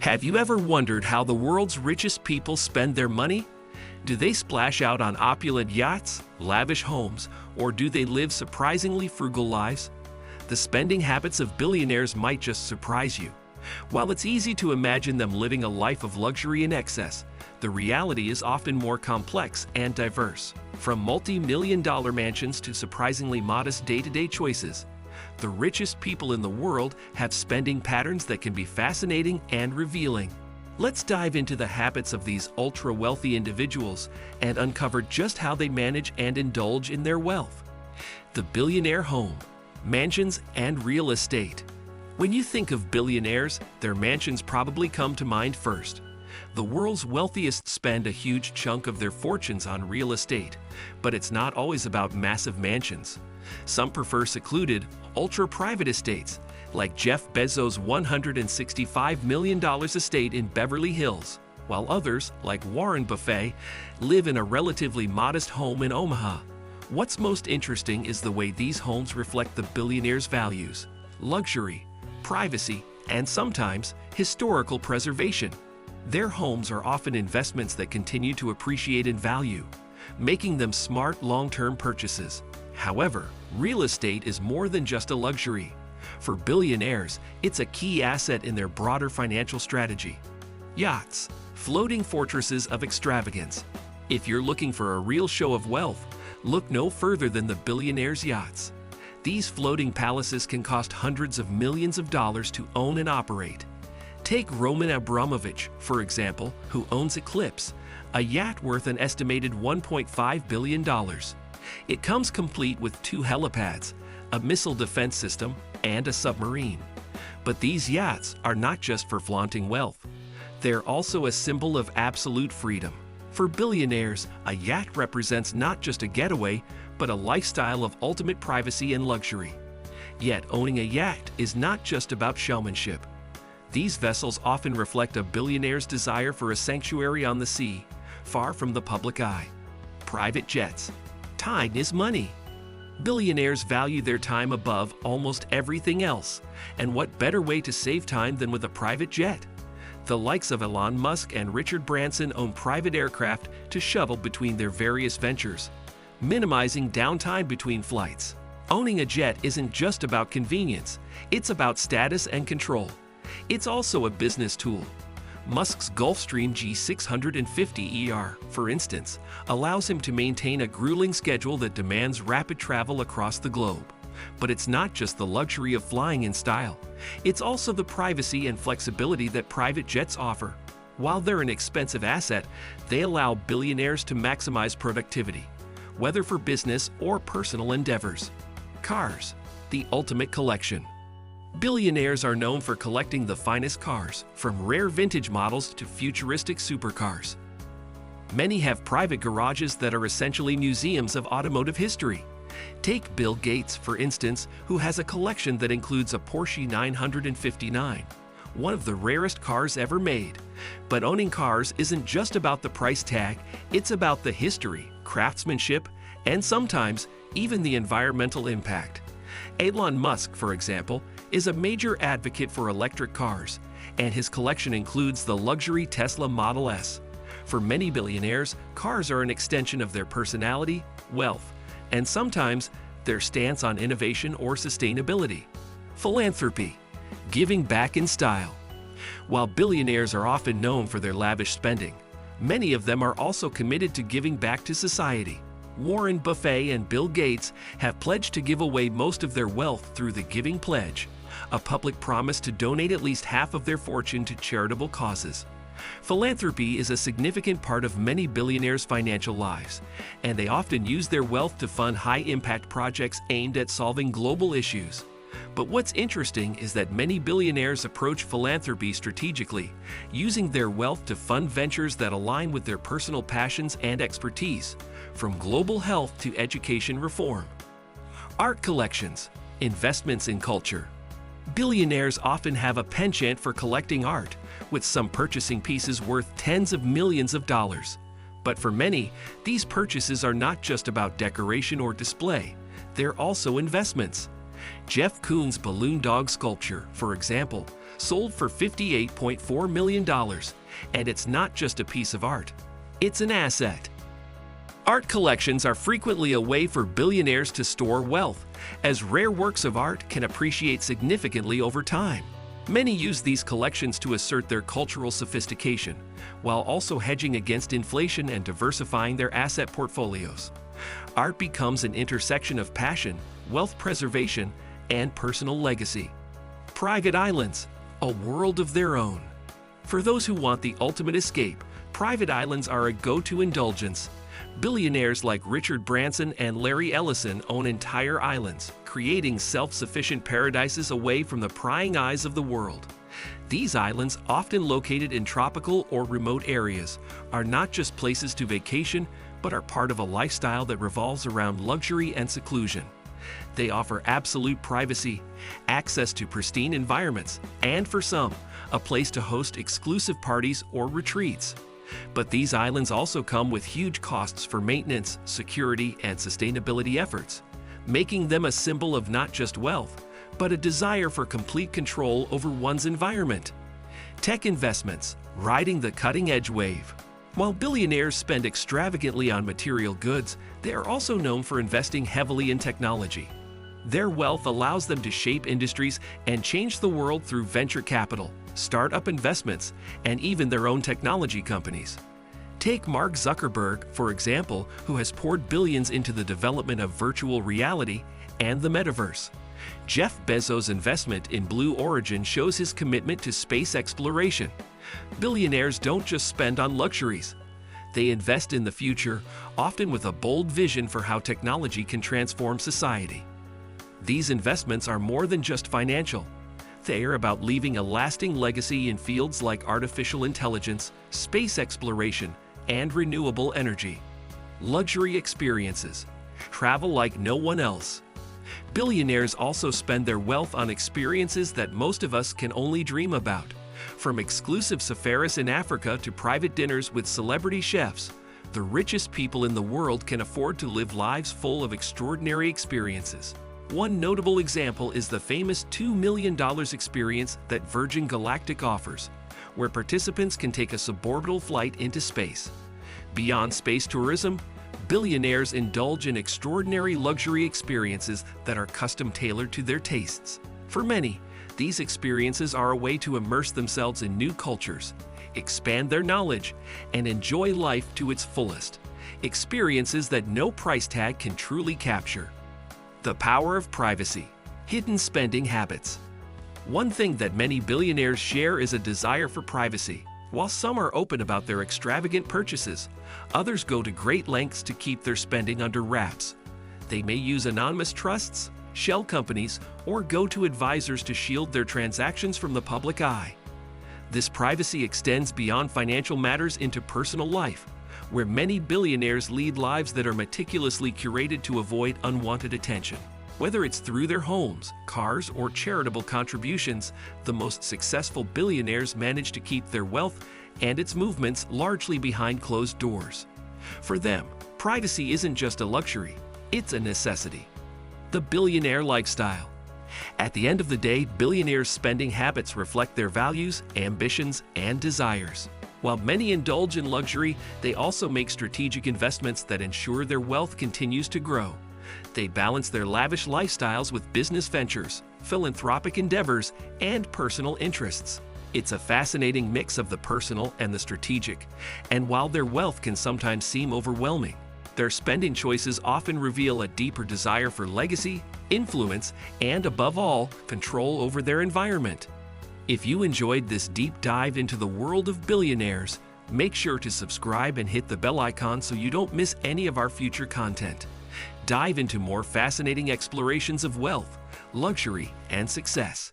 Have you ever wondered how the world's richest people spend their money? Do they splash out on opulent yachts, lavish homes, or do they live surprisingly frugal lives? The spending habits of billionaires might just surprise you. While it's easy to imagine them living a life of luxury and excess, the reality is often more complex and diverse. From multi-million-dollar mansions to surprisingly modest day-to-day choices, the richest people in the world have spending patterns that can be fascinating and revealing. Let's dive into the habits of these ultra-wealthy individuals and uncover just how they manage and indulge in their wealth. The billionaire home, mansions, and real estate. When you think of billionaires, their mansions probably come to mind first. The world's wealthiest spend a huge chunk of their fortunes on real estate, but it's not always about massive mansions. Some prefer secluded, ultra-private estates, like Jeff Bezos' $165 million estate in Beverly Hills, while others, like Warren Buffett, live in a relatively modest home in Omaha. What's most interesting is the way these homes reflect the billionaire's values: luxury, privacy, and sometimes historical preservation. Their homes are often investments that continue to appreciate in value, making them smart long-term purchases. However, real estate is more than just a luxury. For billionaires, it's a key asset in their broader financial strategy. Yachts, floating fortresses of extravagance. If you're looking for a real show of wealth, look no further than the billionaire's yachts. These floating palaces can cost hundreds of millions of dollars to own and operate. Take Roman Abramovich, for example, who owns Eclipse, a yacht worth an estimated $1.5 billion. It comes complete with 2 helipads, a missile defense system, and a submarine. But these yachts are not just for flaunting wealth. They're also a symbol of absolute freedom. For billionaires, a yacht represents not just a getaway, but a lifestyle of ultimate privacy and luxury. Yet owning a yacht is not just about showmanship. These vessels often reflect a billionaire's desire for a sanctuary on the sea, far from the public eye. Private jets. Time is money. Billionaires value their time above almost everything else, and what better way to save time than with a private jet? The likes of Elon Musk and Richard Branson own private aircraft to shuttle between their various ventures, minimizing downtime between flights. Owning a jet isn't just about convenience, it's about status and control. It's also a business tool. Musk's Gulfstream G650ER, for instance, allows him to maintain a grueling schedule that demands rapid travel across the globe. But it's not just the luxury of flying in style. It's also the privacy and flexibility that private jets offer. While they're an expensive asset, they allow billionaires to maximize productivity, whether for business or personal endeavors. Cars, the ultimate collection. Billionaires are known for collecting the finest cars, from rare vintage models to futuristic supercars. Many have private garages that are essentially museums of automotive history. Take Bill Gates, for instance, who has a collection that includes a Porsche 959, one of the rarest cars ever made. But owning cars isn't just about the price tag, it's about the history, craftsmanship, and sometimes even the environmental impact. Elon Musk, for example, is a major advocate for electric cars, and his collection includes the luxury Tesla Model S. For many billionaires, cars are an extension of their personality, wealth, and sometimes their stance on innovation or sustainability. Philanthropy, giving back in style. While billionaires are often known for their lavish spending, many of them are also committed to giving back to society. Warren Buffett and Bill Gates have pledged to give away most of their wealth through the Giving Pledge, a public promise to donate at least half of their fortune to charitable causes. Philanthropy is a significant part of many billionaires' financial lives, and they often use their wealth to fund high-impact projects aimed at solving global issues. But what's interesting is that many billionaires approach philanthropy strategically, using their wealth to fund ventures that align with their personal passions and expertise, from global health to education reform. Art collections, investments in culture. Billionaires often have a penchant for collecting art, with some purchasing pieces worth tens of millions of dollars. But for many, these purchases are not just about decoration or display, they're also investments. Jeff Koons' balloon dog sculpture, for example, sold for $58.4 million. And it's not just a piece of art, it's an asset. Art collections are frequently a way for billionaires to store wealth, as rare works of art can appreciate significantly over time. Many use these collections to assert their cultural sophistication, while also hedging against inflation and diversifying their asset portfolios. Art becomes an intersection of passion, wealth preservation, and personal legacy. Private islands, a world of their own. For those who want the ultimate escape, private islands are a go-to indulgence. Billionaires like Richard Branson and Larry Ellison own entire islands, creating self-sufficient paradises away from the prying eyes of the world. These islands, often located in tropical or remote areas, are not just places to vacation, but are part of a lifestyle that revolves around luxury and seclusion. They offer absolute privacy, access to pristine environments, and for some, a place to host exclusive parties or retreats. But these islands also come with huge costs for maintenance, security, and sustainability efforts, making them a symbol of not just wealth, but a desire for complete control over one's environment. Tech investments, riding the cutting-edge wave. While billionaires spend extravagantly on material goods, they are also known for investing heavily in technology. Their wealth allows them to shape industries and change the world through venture capital, startup investments, and even their own technology companies. Take Mark Zuckerberg, for example, who has poured billions into the development of virtual reality and the metaverse. Jeff Bezos' investment in Blue Origin shows his commitment to space exploration. Billionaires don't just spend on luxuries. They invest in the future, often with a bold vision for how technology can transform society. These investments are more than just financial. They are about leaving a lasting legacy in fields like artificial intelligence, space exploration, and renewable energy. Luxury experiences. Travel like no one else. Billionaires also spend their wealth on experiences that most of us can only dream about. From exclusive safaris in Africa to private dinners with celebrity chefs, the richest people in the world can afford to live lives full of extraordinary experiences. One notable example is the famous $2 million experience that Virgin Galactic offers, where participants can take a suborbital flight into space. Beyond space tourism, billionaires indulge in extraordinary luxury experiences that are custom-tailored to their tastes. For many, these experiences are a way to immerse themselves in new cultures, expand their knowledge, and enjoy life to its fullest. Experiences that no price tag can truly capture. The power of privacy. Hidden spending habits. One thing that many billionaires share is a desire for privacy. While some are open about their extravagant purchases, others go to great lengths to keep their spending under wraps. They may use anonymous trusts, shell companies, or go-to advisors to shield their transactions from the public eye. This privacy extends beyond financial matters into personal life, where many billionaires lead lives that are meticulously curated to avoid unwanted attention. Whether it's through their homes, cars, or charitable contributions, the most successful billionaires manage to keep their wealth and its movements largely behind closed doors. For them, privacy isn't just a luxury, it's a necessity. The billionaire lifestyle. At the end of the day, billionaires' spending habits reflect their values, ambitions, and desires. While many indulge in luxury, they also make strategic investments that ensure their wealth continues to grow. They balance their lavish lifestyles with business ventures, philanthropic endeavors, and personal interests. It's a fascinating mix of the personal and the strategic, and while their wealth can sometimes seem overwhelming, their spending choices often reveal a deeper desire for legacy, influence, and above all, control over their environment. If you enjoyed this deep dive into the world of billionaires, make sure to subscribe and hit the bell icon so you don't miss any of our future content. Dive into more fascinating explorations of wealth, luxury, and success.